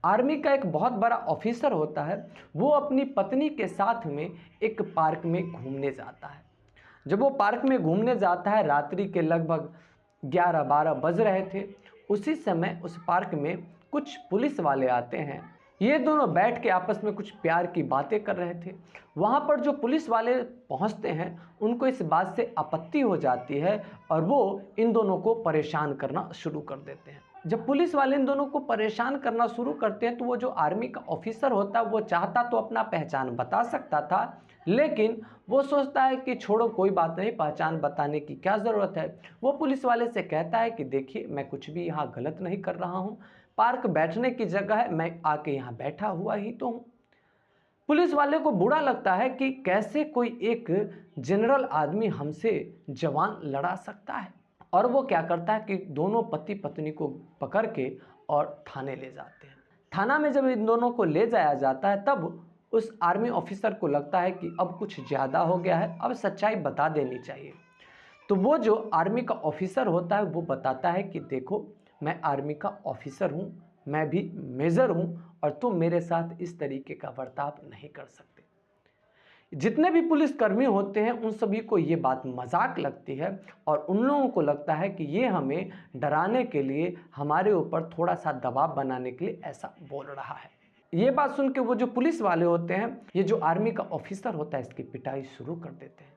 Army का एक बहुत बड़ा ऑफिसर होता है। वो अपनी पत्नी के साथ में एक पार्क में घूमने जाता है। जब वो पार्क में घूमने जाता है, रात्रि के लगभग 11-12 बज रहे थे। उसी समय उस पार्क में कुछ पुलिस वाले आते हैं। ये दोनों बैठ के आपस में कुछ प्यार की बातें कर रहे थे। वहाँ पर जो पुलिस वाले पहुँचते हैं, उनको इस बात से आपत्ति हो जाती है और वो इन दोनों को परेशान करना शुरू कर देते हैं। जब पुलिस वाले इन दोनों को परेशान करना शुरू करते हैं तो वो जो आर्मी का ऑफिसर होता है, वो चाहता तो अपना पहचान बता सकता था, लेकिन वो सोचता है कि छोड़ो, कोई बात नहीं, पहचान बताने की क्या ज़रूरत है। वो पुलिस वाले से कहता है कि देखिए, मैं कुछ भी यहाँ गलत नहीं कर रहा हूँ, पार्क बैठने की जगह है, मैं आके यहाँ बैठा हुआ ही तो हूँ। पुलिस वाले को बुरा लगता है कि कैसे कोई एक जनरल आदमी हमसे जवान लड़ा सकता है, और वो क्या करता है कि दोनों पति पत्नी को पकड़ के और थाने ले जाते हैं। थाना में जब इन दोनों को ले जाया जाता है, तब उस आर्मी ऑफिसर को लगता है कि अब कुछ ज़्यादा हो गया है, अब सच्चाई बता देनी चाहिए। तो वो जो आर्मी का ऑफिसर होता है, वो बताता है कि देखो, मैं आर्मी का ऑफिसर हूँ, मैं भी मेजर हूँ, और तुम मेरे साथ इस तरीके का बर्ताव नहीं कर सकते। जितने भी पुलिसकर्मी होते हैं, उन सभी को ये बात मजाक लगती है, और उन लोगों को लगता है कि ये हमें डराने के लिए, हमारे ऊपर थोड़ा सा दबाव बनाने के लिए ऐसा बोल रहा है। ये बात सुन के वो जो पुलिस वाले होते हैं, ये जो आर्मी का ऑफिसर होता है, इसकी पिटाई शुरू कर देते हैं।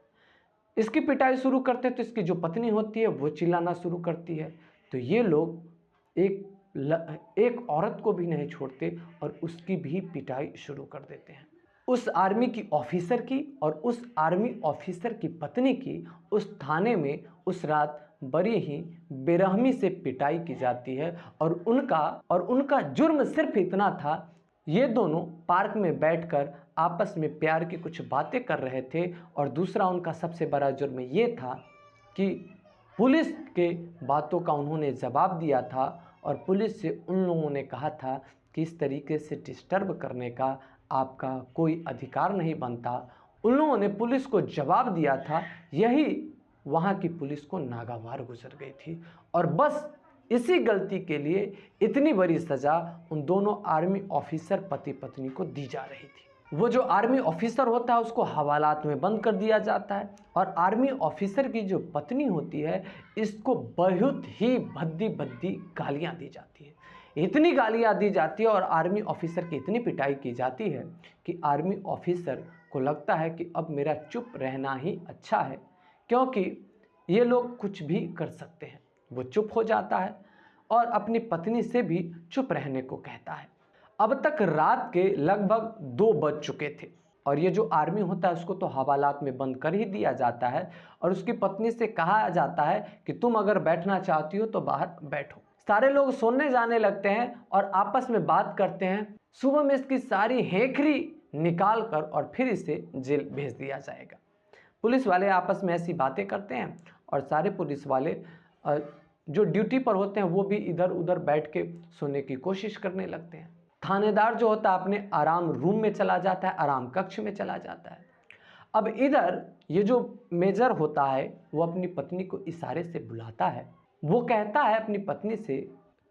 इसकी पिटाई शुरू करते हैं तो इसकी जो पत्नी होती है वो चिल्लाना शुरू करती है। तो ये लोग एक औरत को भी नहीं छोड़ते और उसकी भी पिटाई शुरू कर देते हैं। उस आर्मी की ऑफिसर की और उस आर्मी ऑफिसर की पत्नी की उस थाने में उस रात बड़ी ही बेरहमी से पिटाई की जाती है। और उनका जुर्म सिर्फ इतना था, ये दोनों पार्क में बैठकर आपस में प्यार की कुछ बातें कर रहे थे, और दूसरा उनका सबसे बड़ा जुर्म ये था कि पुलिस के बातों का उन्होंने जवाब दिया था, और पुलिस से उन लोगों ने कहा था कि इस तरीके से डिस्टर्ब करने का आपका कोई अधिकार नहीं बनता। उन लोगों ने पुलिस को जवाब दिया था। यही वहाँ की पुलिस को नागवार गुजर गई थी, और बस इसी गलती के लिए इतनी बड़ी सज़ा उन दोनों आर्मी ऑफिसर पति पत्नी को दी जा रही थी। वो जो आर्मी ऑफिसर होता है, उसको हवालात में बंद कर दिया जाता है, और आर्मी ऑफिसर की जो पत्नी होती है, इसको बहुत ही भद्दी भद्दी गालियाँ दी जाती है। इतनी गालियाँ दी जाती है और आर्मी ऑफिसर की इतनी पिटाई की जाती है कि आर्मी ऑफिसर को लगता है कि अब मेरा चुप रहना ही अच्छा है, क्योंकि ये लोग कुछ भी कर सकते हैं। वो चुप हो जाता है और अपनी पत्नी से भी चुप रहने को कहता है। अब तक रात के लगभग 2 बज चुके थे, और ये जो आर्मी होता है उसको तो हवालात में बंद कर ही दिया जाता है, और उसकी पत्नी से कहा जाता है कि तुम अगर बैठना चाहती हो तो बाहर बैठो। सारे लोग सोने जाने लगते हैं और आपस में बात करते हैं। सुबह में इसकी सारी हेखरी निकाल कर और फिर इसे जेल भेज दिया जाएगा। पुलिस वाले आपस में ऐसी बातें करते हैं, और सारे पुलिस वाले जो ड्यूटी पर होते हैं वो भी इधर उधर बैठ के सोने की कोशिश करने लगते हैं। थानेदार जो होता है अपने आराम रूम में चला जाता है, आराम कक्ष में चला जाता है। अब इधर ये जो मेजर होता है, वो अपनी पत्नी को इशारे से बुलाता है। वो कहता है अपनी पत्नी से,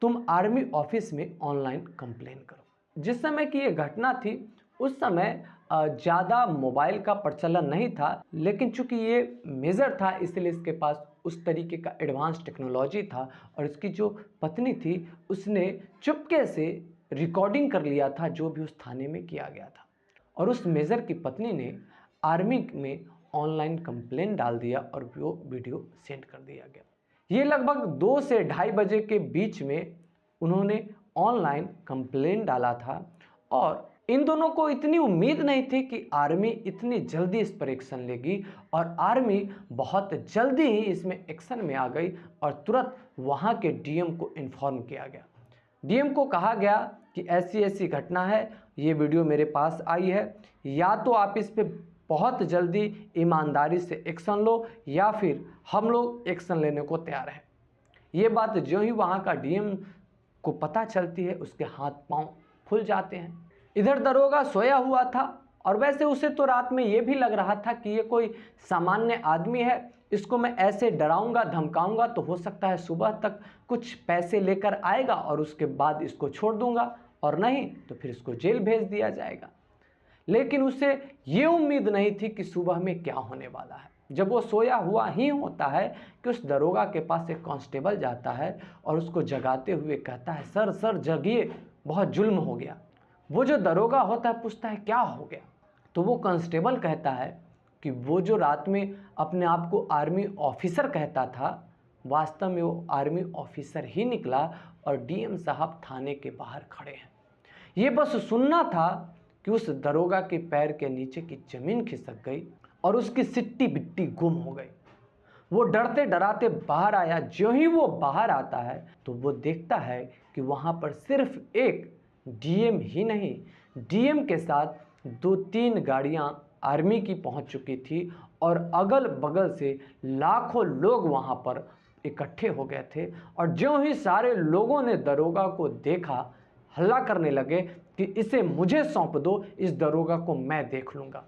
तुम आर्मी ऑफिस में ऑनलाइन कंप्लेन करो। जिस समय की ये घटना थी, उस समय ज़्यादा मोबाइल का प्रचलन नहीं था, लेकिन चूंकि ये मेजर था इसलिए इसके पास उस तरीके का एडवांस टेक्नोलॉजी था, और इसकी जो पत्नी थी उसने चुपके से रिकॉर्डिंग कर लिया था जो भी उस थाने में किया गया था, और उस मेजर की पत्नी ने आर्मी में ऑनलाइन कंप्लेन डाल दिया और वो वीडियो सेंड कर दिया गया। ये लगभग 2 से 2:30 बजे के बीच में उन्होंने ऑनलाइन कंप्लेन डाला था, और इन दोनों को इतनी उम्मीद नहीं थी कि आर्मी इतनी जल्दी इस पर एक्शन लेगी, और आर्मी बहुत जल्दी ही इसमें एक्शन में आ गई, और तुरंत वहाँ के डीएम को इन्फॉर्म किया गया। डीएम को कहा गया कि ऐसी ऐसी घटना है, ये वीडियो मेरे पास आई है, या तो आप इस पर बहुत जल्दी ईमानदारी से एक्शन लो, या फिर हम लोग एक्शन लेने को तैयार हैं। ये बात जो ही वहाँ का डीएम को पता चलती है, उसके हाथ पांव फूल जाते हैं। इधर दरोगा सोया हुआ था, और वैसे उसे तो रात में ये भी लग रहा था कि ये कोई सामान्य आदमी है, इसको मैं ऐसे डराऊंगा धमकाऊंगा तो हो सकता है सुबह तक कुछ पैसे लेकर आएगा और उसके बाद इसको छोड़ दूंगा। और नहीं तो फिर इसको जेल भेज दिया जाएगा। लेकिन उसे ये उम्मीद नहीं थी कि सुबह में क्या होने वाला है। जब वो सोया हुआ ही होता है कि उस दरोगा के पास एक कांस्टेबल जाता है और उसको जगाते हुए कहता है, सर सर जगिए, बहुत जुल्म हो गया। वो जो दरोगा होता है पूछता है क्या हो गया। तो वो कांस्टेबल कहता है कि वो जो रात में अपने आप को आर्मी ऑफिसर कहता था, वास्तव में वो आर्मी ऑफिसर ही निकला और डीएम साहब थाने के बाहर खड़े हैं। ये बस सुनना था कि उस दरोगा के पैर के नीचे की जमीन खिसक गई और उसकी सिट्टी बिट्टी गुम हो गई। वो डरते डराते बाहर आया। ज्यों ही वो बाहर आता है तो वो देखता है कि वहाँ पर सिर्फ एक डीएम ही नहीं, डीएम के साथ 2-3 गाड़ियाँ आर्मी की पहुँच चुकी थी और अगल बगल से लाखों लोग वहाँ पर इकट्ठे हो गए थे। और ज्यों ही सारे लोगों ने दरोगा को देखा, हल्ला करने लगे कि इसे मुझे सौंप दो, इस दरोगा को मैं देख लूँगा।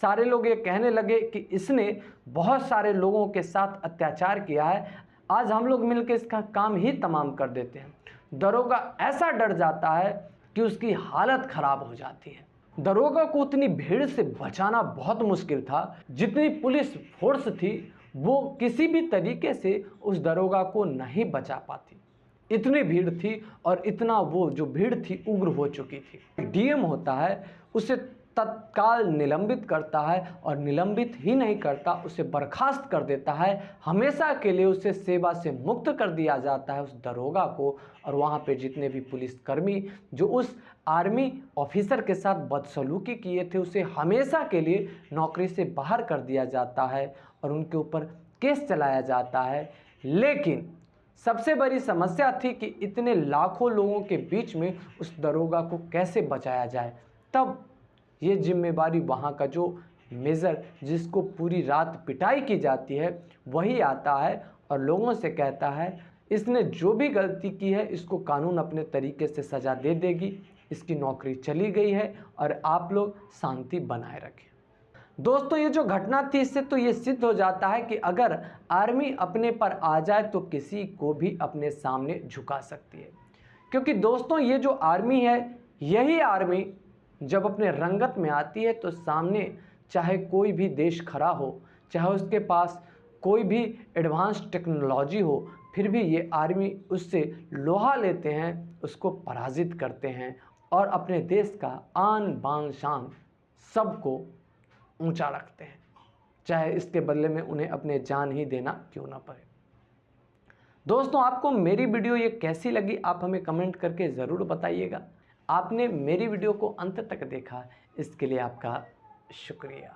सारे लोग ये कहने लगे कि इसने बहुत सारे लोगों के साथ अत्याचार किया है, आज हम लोग मिलकर इसका काम ही तमाम कर देते हैं। दरोगा ऐसा डर जाता है कि उसकी हालत खराब हो जाती है। दरोगा को उतनी भीड़ से बचाना बहुत मुश्किल था। जितनी पुलिस फोर्स थी वो किसी भी तरीके से उस दरोगा को नहीं बचा पाती। इतनी भीड़ थी और इतना वो जो भीड़ थी उग्र हो चुकी थी। डीएम होता है उसे तत्काल निलंबित करता है और निलंबित ही नहीं करता, उसे बर्खास्त कर देता है। हमेशा के लिए उसे सेवा से मुक्त कर दिया जाता है उस दरोगा को। और वहाँ पे जितने भी पुलिसकर्मी जो उस आर्मी ऑफिसर के साथ बदसलूकी किए थे उसे हमेशा के लिए नौकरी से बाहर कर दिया जाता है और उनके ऊपर केस चलाया जाता है। लेकिन सबसे बड़ी समस्या थी कि इतने लाखों लोगों के बीच में उस दरोगा को कैसे बचाया जाए। तब ये जिम्मेवारी वहाँ का जो मेजर जिसको पूरी रात पिटाई की जाती है वही आता है और लोगों से कहता है इसने जो भी गलती की है इसको कानून अपने तरीके से सज़ा दे देगी, इसकी नौकरी चली गई है और आप लोग शांति बनाए रखें। दोस्तों ये जो घटना थी इससे तो ये सिद्ध हो जाता है कि अगर आर्मी अपने पर आ जाए तो किसी को भी अपने सामने झुका सकती है। क्योंकि दोस्तों ये जो आर्मी है, यही आर्मी जब अपने रंगत में आती है तो सामने चाहे कोई भी देश खड़ा हो, चाहे उसके पास कोई भी एडवांस टेक्नोलॉजी हो, फिर भी ये आर्मी उससे लोहा लेते हैं, उसको पराजित करते हैं और अपने देश का आन बान शान सबको ऊंचा रखते हैं, चाहे इसके बदले में उन्हें अपने जान ही देना क्यों ना पड़े। दोस्तों आपको मेरी वीडियो ये कैसी लगी आप हमें कमेंट करके ज़रूर बताइएगा। आपने मेरी वीडियो को अंत तक देखा इसके लिए आपका शुक्रिया।